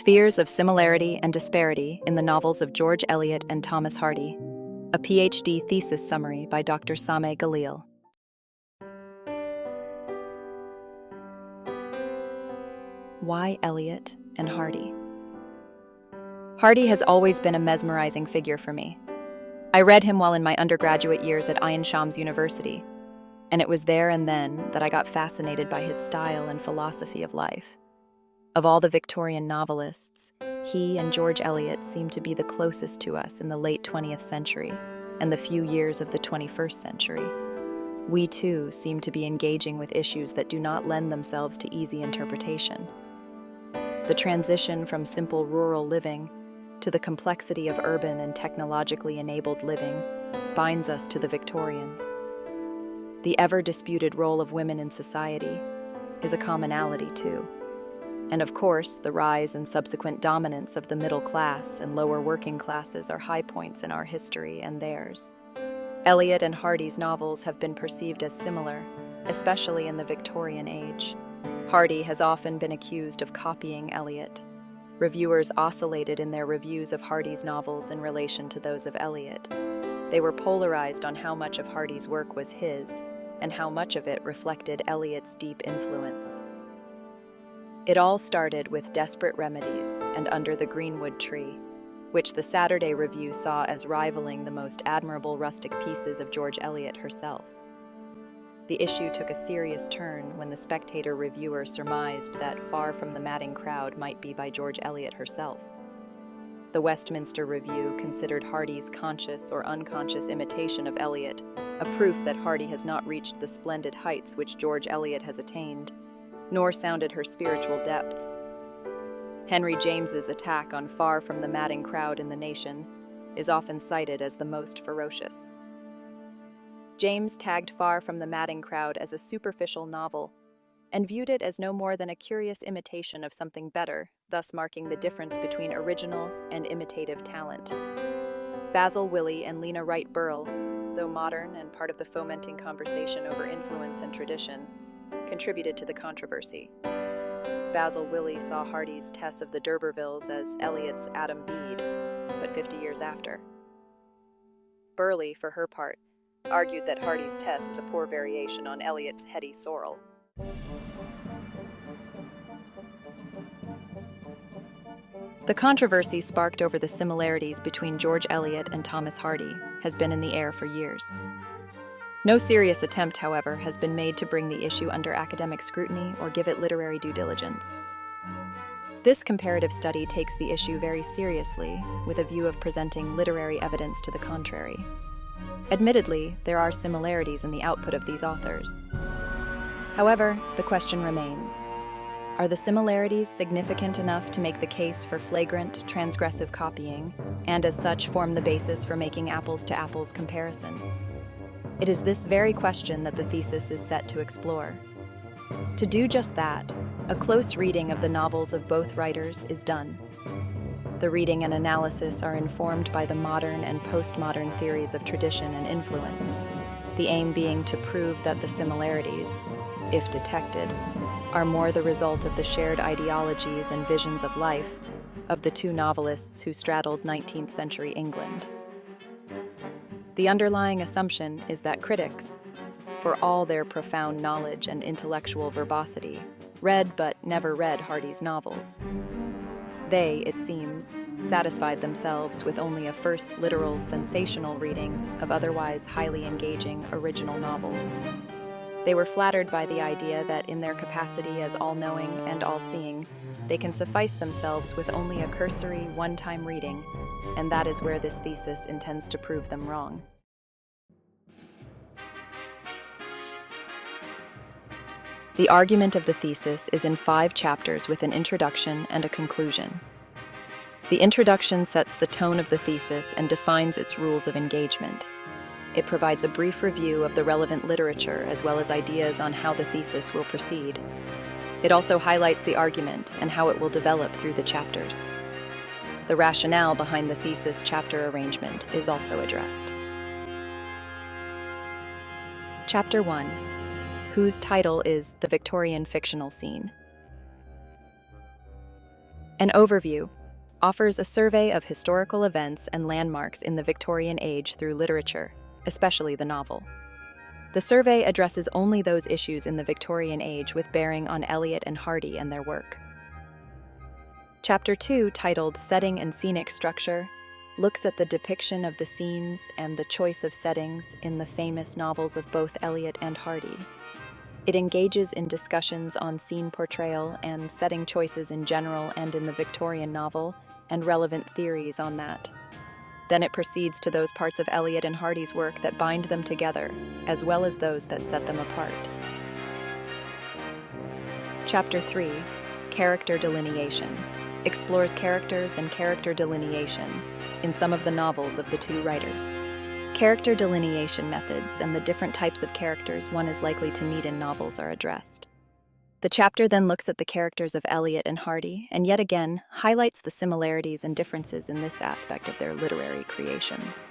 Spheres of Similarity and Disparity in the Novels of George Eliot and Thomas Hardy. A PhD thesis summary by Dr. Sameh Galil. Why Eliot and Hardy? Hardy has always been a mesmerizing figure for me. I read him while in my undergraduate years at Ain Shams University, and it was there and then that I got fascinated by his style and philosophy of life. Of all the Victorian novelists, he and George Eliot seem to be the closest to us in the late 20th century and the few years of the 21st century. We, too, seem to be engaging with issues that do not lend themselves to easy interpretation. The transition from simple rural living to the complexity of urban and technologically enabled living binds us to the Victorians. The ever-disputed role of women in society is a commonality, too. And of course, the rise and subsequent dominance of the middle class and lower working classes are high points in our history and theirs. Eliot and Hardy's novels have been perceived as similar, especially in the Victorian age. Hardy has often been accused of copying Eliot. Reviewers oscillated in their reviews of Hardy's novels in relation to those of Eliot. They were polarized on how much of Hardy's work was his, and how much of it reflected Eliot's deep influence. It all started with Desperate Remedies and Under the Greenwood Tree, which the Saturday Review saw as rivaling the most admirable rustic pieces of George Eliot herself. The issue took a serious turn when the Spectator reviewer surmised that Far from the Madding Crowd might be by George Eliot herself. The Westminster Review considered Hardy's conscious or unconscious imitation of Eliot a proof that Hardy has not reached the splendid heights which George Eliot has attained, nor sounded her spiritual depths. Henry James's attack on Far from the Madding Crowd in The Nation is often cited as the most ferocious. James tagged Far from the Madding Crowd as a superficial novel and viewed it as no more than a curious imitation of something better, thus marking the difference between original and imitative talent. Basil Willey and Lena Wright Burrell, though modern and part of the fomenting conversation over influence and tradition, contributed to the controversy. Basil Willey saw Hardy's Tess of the D'Urbervilles as Eliot's Adam Bede, but 50 years after. Burley, for her part, argued that Hardy's Tess is a poor variation on Eliot's Hetty Sorrel. The controversy sparked over the similarities between George Eliot and Thomas Hardy has been in the air for years. No serious attempt, however, has been made to bring the issue under academic scrutiny or give it literary due diligence. This comparative study takes the issue very seriously, with a view of presenting literary evidence to the contrary. Admittedly, there are similarities in the output of these authors. However, the question remains: are the similarities significant enough to make the case for flagrant, transgressive copying, and as such form the basis for making apples-to-apples comparison? It is this very question that the thesis is set to explore. To do just that, a close reading of the novels of both writers is done. The reading and analysis are informed by the modern and postmodern theories of tradition and influence, the aim being to prove that the similarities, if detected, are more the result of the shared ideologies and visions of life of the two novelists who straddled 19th century England. The underlying assumption is that critics, for all their profound knowledge and intellectual verbosity, read but never read Hardy's novels. They, it seems, satisfied themselves with only a first literal, sensational reading of otherwise highly engaging original novels. They were flattered by the idea that in their capacity as all-knowing and all-seeing, they can suffice themselves with only a cursory, one-time reading, and that is where this thesis intends to prove them wrong. The argument of the thesis is in 5 chapters with an introduction and a conclusion. The introduction sets the tone of the thesis and defines its rules of engagement. It provides a brief review of the relevant literature as well as ideas on how the thesis will proceed. It also highlights the argument and how it will develop through the chapters. The rationale behind the thesis chapter arrangement is also addressed. Chapter 1, whose title is The Victorian Fictional Scene. An overview offers a survey of historical events and landmarks in the Victorian age through literature, especially the novel. The survey addresses only those issues in the Victorian age with bearing on Eliot and Hardy and their work. Chapter 2, titled Setting and Scenic Structure, looks at the depiction of the scenes and the choice of settings in the famous novels of both Eliot and Hardy. It engages in discussions on scene portrayal and setting choices in general and in the Victorian novel, and relevant theories on that. Then it proceeds to those parts of Eliot and Hardy's work that bind them together, as well as those that set them apart. Chapter 3, Character Delineation, explores characters and character delineation in some of the novels of the two writers. Character delineation methods and the different types of characters one is likely to meet in novels are addressed. The chapter then looks at the characters of Eliot and Hardy, and yet again highlights the similarities and differences in this aspect of their literary creations.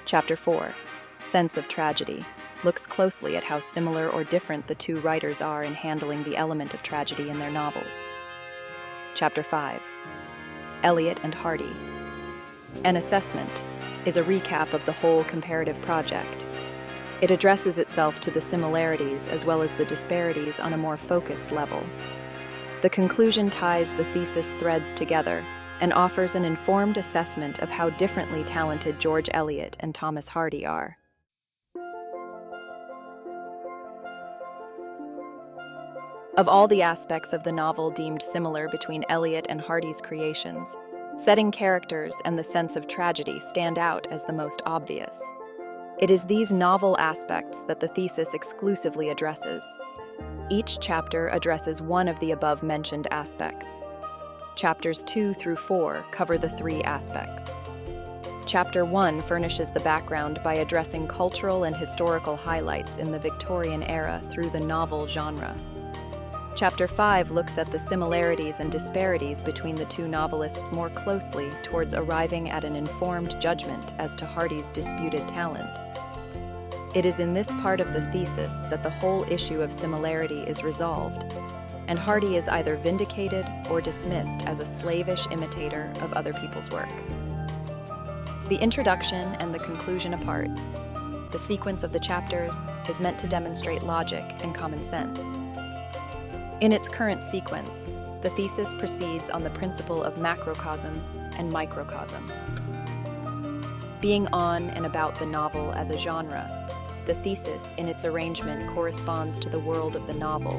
Chapter 4, Sense of Tragedy, looks closely at how similar or different the two writers are in handling the element of tragedy in their novels. Chapter 5, Eliot and Hardy. An assessment is a recap of the whole comparative project. It addresses itself to the similarities as well as the disparities on a more focused level. The conclusion ties the thesis threads together and offers an informed assessment of how differently talented George Eliot and Thomas Hardy are. Of all the aspects of the novel deemed similar between Eliot and Hardy's creations, setting characters and the sense of tragedy stand out as the most obvious. It is these novel aspects that the thesis exclusively addresses. Each chapter addresses one of the above-mentioned aspects. Chapters 2 through 4 cover the three aspects. Chapter 1 furnishes the background by addressing cultural and historical highlights in the Victorian era through the novel genre. Chapter 5 looks at the similarities and disparities between the two novelists more closely towards arriving at an informed judgment as to Hardy's disputed talent. It is in this part of the thesis that the whole issue of similarity is resolved, and Hardy is either vindicated or dismissed as a slavish imitator of other people's work. The introduction and the conclusion apart, the sequence of the chapters is meant to demonstrate logic and common sense. In its current sequence, the thesis proceeds on the principle of macrocosm and microcosm. Being on and about the novel as a genre, the thesis in its arrangement corresponds to the world of the novel,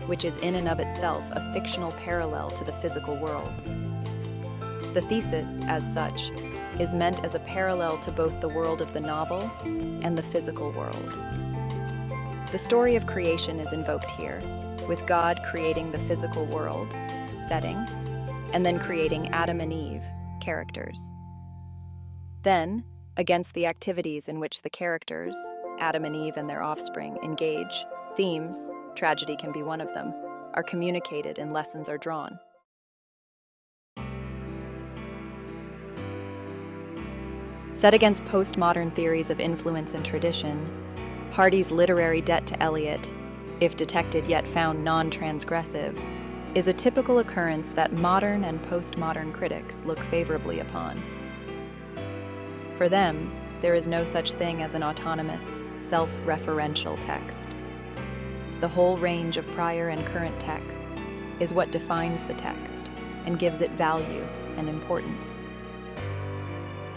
which is in and of itself a fictional parallel to the physical world. The thesis, as such, is meant as a parallel to both the world of the novel and the physical world. The story of creation is invoked here, with God creating the physical world, setting, and then creating Adam and Eve, characters. Then, against the activities in which the characters, Adam and Eve and their offspring, engage, themes, tragedy can be one of them, are communicated and lessons are drawn. Set against postmodern theories of influence and tradition, Hardy's literary debt to Eliot, if detected yet found non-transgressive, is a typical occurrence that modern and postmodern critics look favorably upon. For them, there is no such thing as an autonomous, self-referential text. The whole range of prior and current texts is what defines the text and gives it value and importance.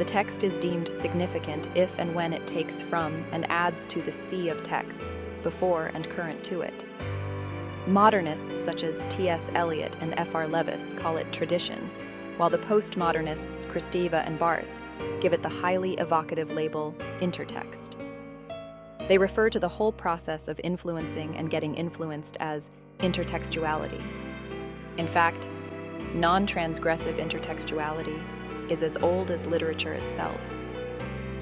The text is deemed significant if and when it takes from and adds to the sea of texts before and current to it. Modernists such as T.S. Eliot and F.R. Leavis call it tradition, while the postmodernists Kristeva and Barthes give it the highly evocative label intertext. They refer to the whole process of influencing and getting influenced as intertextuality. In fact, non-transgressive intertextuality is as old as literature itself.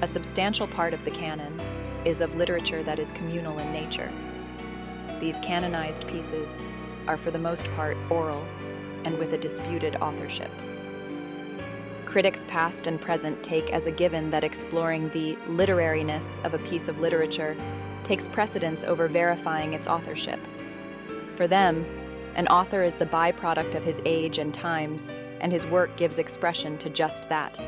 A substantial part of the canon is of literature that is communal in nature. These canonized pieces are for the most part oral and with a disputed authorship. Critics past and present take as a given that exploring the literariness of a piece of literature takes precedence over verifying its authorship. For them, An author is the byproduct of his age and times, and his work gives expression to just that.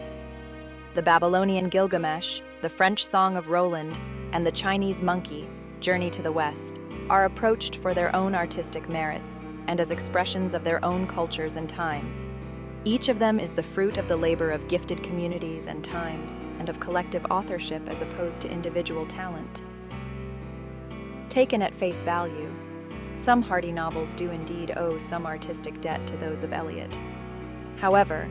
The Babylonian Gilgamesh, the French Song of Roland, and the Chinese Monkey, Journey to the West, are approached for their own artistic merits and as expressions of their own cultures and times. Each of them is the fruit of the labor of gifted communities and times, and of collective authorship as opposed to individual talent. Taken at face value, some Hardy novels do indeed owe some artistic debt to those of Eliot. However,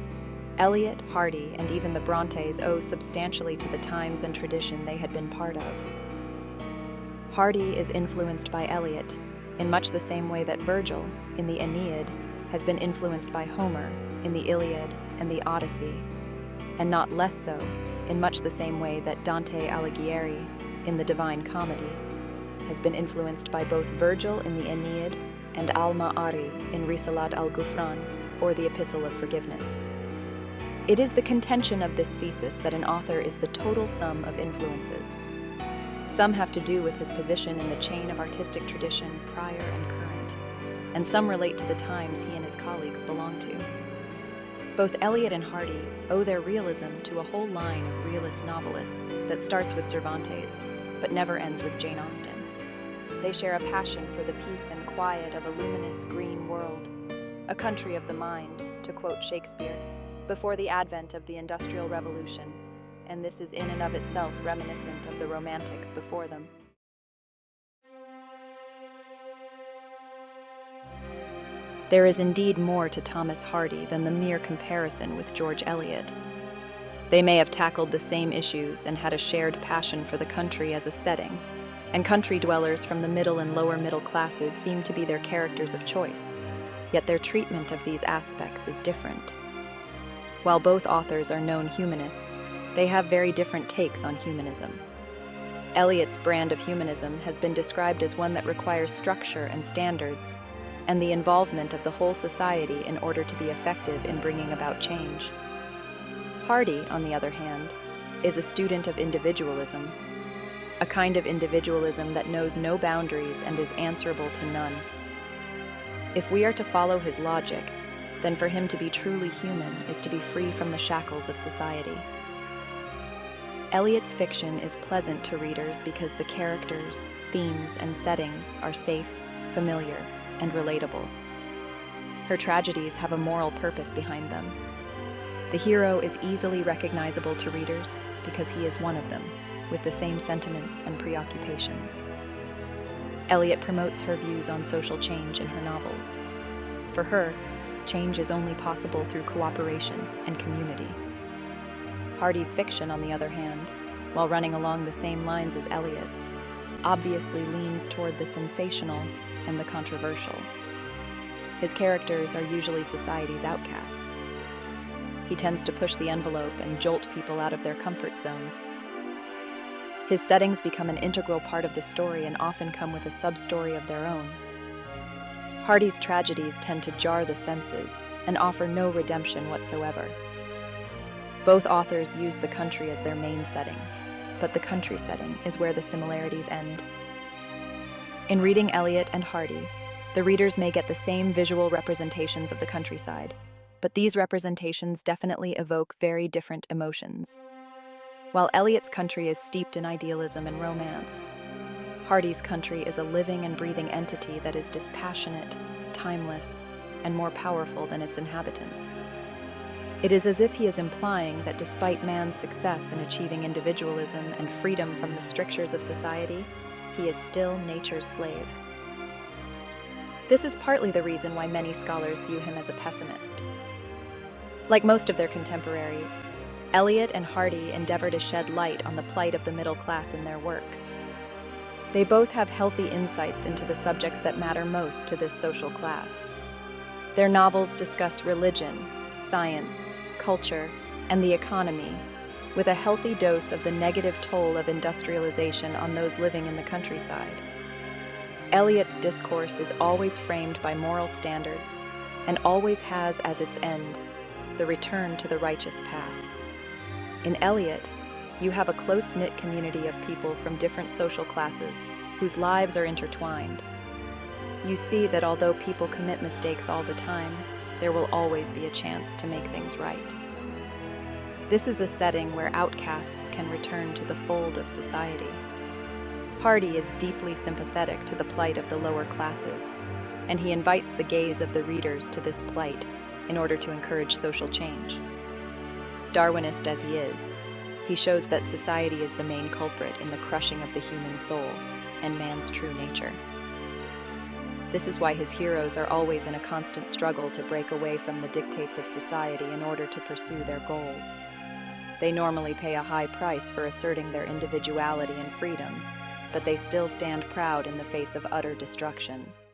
Eliot, Hardy, and even the Brontes owe substantially to the times and tradition they had been part of. Hardy is influenced by Eliot in much the same way that Virgil, in the Aeneid, has been influenced by Homer in the Iliad and the Odyssey, and not less so in much the same way that Dante Alighieri, in the Divine Comedy, has been influenced by both Virgil in the Aeneid and Al-Ma'ari in Risalat al-Ghufran, or the Epistle of Forgiveness. It is the contention of this thesis that an author is the total sum of influences. Some have to do with his position in the chain of artistic tradition, prior and current, and some relate to the times he and his colleagues belong to. Both Eliot and Hardy owe their realism to a whole line of realist novelists that starts with Cervantes, but never ends with Jane Austen. They share a passion for the peace and quiet of a luminous green world, a country of the mind, to quote Shakespeare, before the advent of the Industrial Revolution, and this is in and of itself reminiscent of the Romantics before them. There is indeed more to Thomas Hardy than the mere comparison with George Eliot. They may have tackled the same issues and had a shared passion for the country as a setting, and country dwellers from the middle and lower middle classes seem to be their characters of choice, yet their treatment of these aspects is different. While both authors are known humanists, they have very different takes on humanism. Eliot's brand of humanism has been described as one that requires structure and standards, and the involvement of the whole society in order to be effective in bringing about change. Hardy, on the other hand, is a student of individualism, a kind of individualism that knows no boundaries and is answerable to none. If we are to follow his logic, then for him to be truly human is to be free from the shackles of society. Eliot's fiction is pleasant to readers because the characters, themes, and settings are safe, familiar, and relatable. Her tragedies have a moral purpose behind them. The hero is easily recognizable to readers because he is one of them, with the same sentiments and preoccupations. Eliot promotes her views on social change in her novels. For her, change is only possible through cooperation and community. Hardy's fiction, on the other hand, while running along the same lines as Eliot's, obviously leans toward the sensational and the controversial. His characters are usually society's outcasts. He tends to push the envelope and jolt people out of their comfort zones. His settings become an integral part of the story and often come with a sub-story of their own. Hardy's tragedies tend to jar the senses and offer no redemption whatsoever. Both authors use the country as their main setting, but the country setting is where the similarities end. In reading Eliot and Hardy, the readers may get the same visual representations of the countryside, but these representations definitely evoke very different emotions. While Eliot's country is steeped in idealism and romance, Hardy's country is a living and breathing entity that is dispassionate, timeless, and more powerful than its inhabitants. It is as if he is implying that despite man's success in achieving individualism and freedom from the strictures of society, he is still nature's slave. This is partly the reason why many scholars view him as a pessimist. Like most of their contemporaries, Eliot and Hardy endeavor to shed light on the plight of the middle class in their works. They both have healthy insights into the subjects that matter most to this social class. Their novels discuss religion, science, culture, and the economy, with a healthy dose of the negative toll of industrialization on those living in the countryside. Eliot's discourse is always framed by moral standards and always has as its end the return to the righteous path. In Eliot, you have a close-knit community of people from different social classes whose lives are intertwined. You see that although people commit mistakes all the time, there will always be a chance to make things right. This is a setting where outcasts can return to the fold of society. Hardy is deeply sympathetic to the plight of the lower classes, and he invites the gaze of the readers to this plight in order to encourage social change. Darwinist as he is, he shows that society is the main culprit in the crushing of the human soul and man's true nature. This is why his heroes are always in a constant struggle to break away from the dictates of society in order to pursue their goals. They normally pay a high price for asserting their individuality and freedom, but they still stand proud in the face of utter destruction.